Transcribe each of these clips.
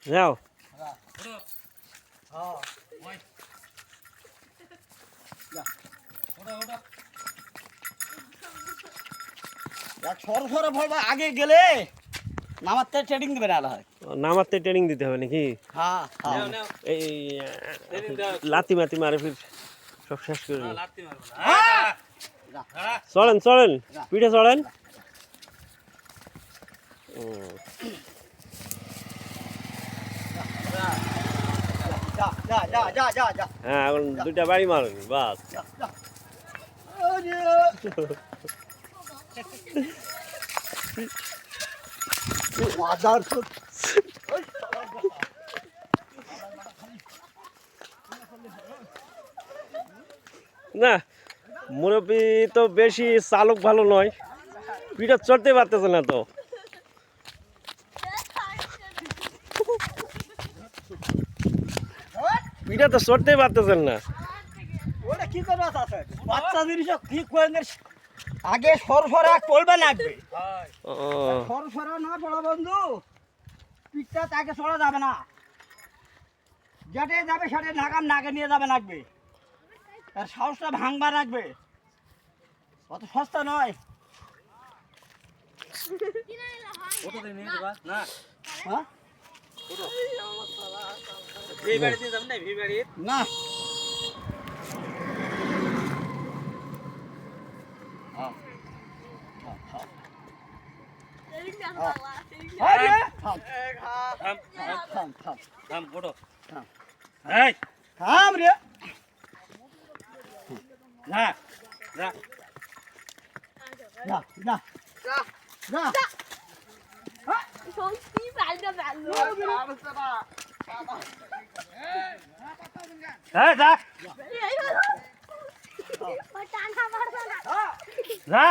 যাও আগে গেলে নামাতে ট্রেনিং দিবে না হয় নামাতে ট্রেনিং দিতে হবে নাকি হ্যাঁ এই লাতি মাতি মারে ফির সব শেষ করে দিল। চলেন চলেন পিঠে চলেন হ্যাঁ এখন দুইটা বাড়ি মারুন বাস না মুরব্বী তো বেশি চালক ভালো নয় পিঠা চড়তে পারতেছে না তো পিঠা তো চড়তে পারতেছেন না ওটা কি করবে বাচ্চা জিনিস কি করে আগে সরসরা করবে লাগবে সরসরা না পড়া বন্ধু পিঠটা তাকে সরা যাবে না যেটে যাবে সেটা নাগাম নাকে নিয়ে যাবে লাগবে তার সাহসটা ভাঙবা রাখবে অত সস্তা নয় না থাম রে না না না না না সত্যি পাল্টা পাল্লো হ্যাঁ যা টানা মারবে না যা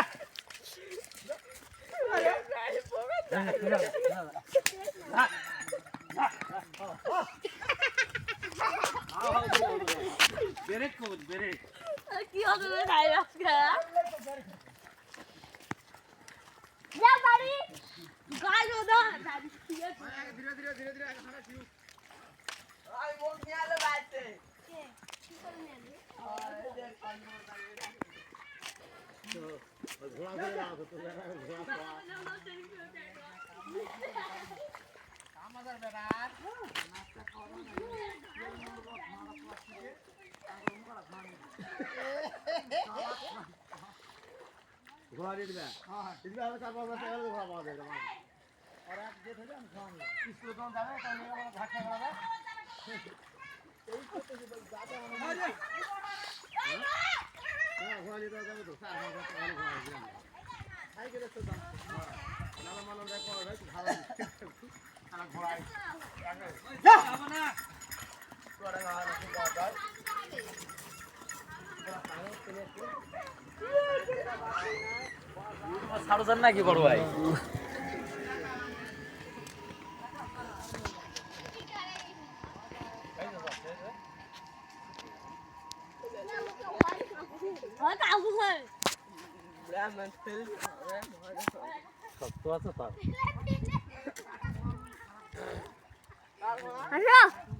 কি হবে রে ভাই আজকে যা বাড়ি গাইলো না ধীরে ধীরে ধীরে ধীরে আগে খানা শুরু আই মন নিয়ে আলো বাইতে কি করে নিয়ে ঘোড়া ঘোড়া লাগো তো ঘোড়া আমাদের ব্যাপার নাস্তা খাওয়া ঘোড়া দিয়ে দিবে হ্যাঁ দিবে হবে তারপর ঘোড়া পাওয়া যাবে আর এক যে থাকে আমি খাওয়াবো স্কুল কোন যাবে তাহলে আমরা ঘাটটা করাবে এই করতে যাবে মানে হ্যাঁ ঘোড়া দিয়ে যাবে তো স্যার আমার কাছে ঘোড়া দিয়ে খাই গেলে তো দাম নালা মালা দেখো ভাই ভালো আর ঘোড়া যা যাবো না ঘোড়া গাওয়া না বাজার সারোজান নাকি বড় ভাই শক্ত আছে তার আচ্ছা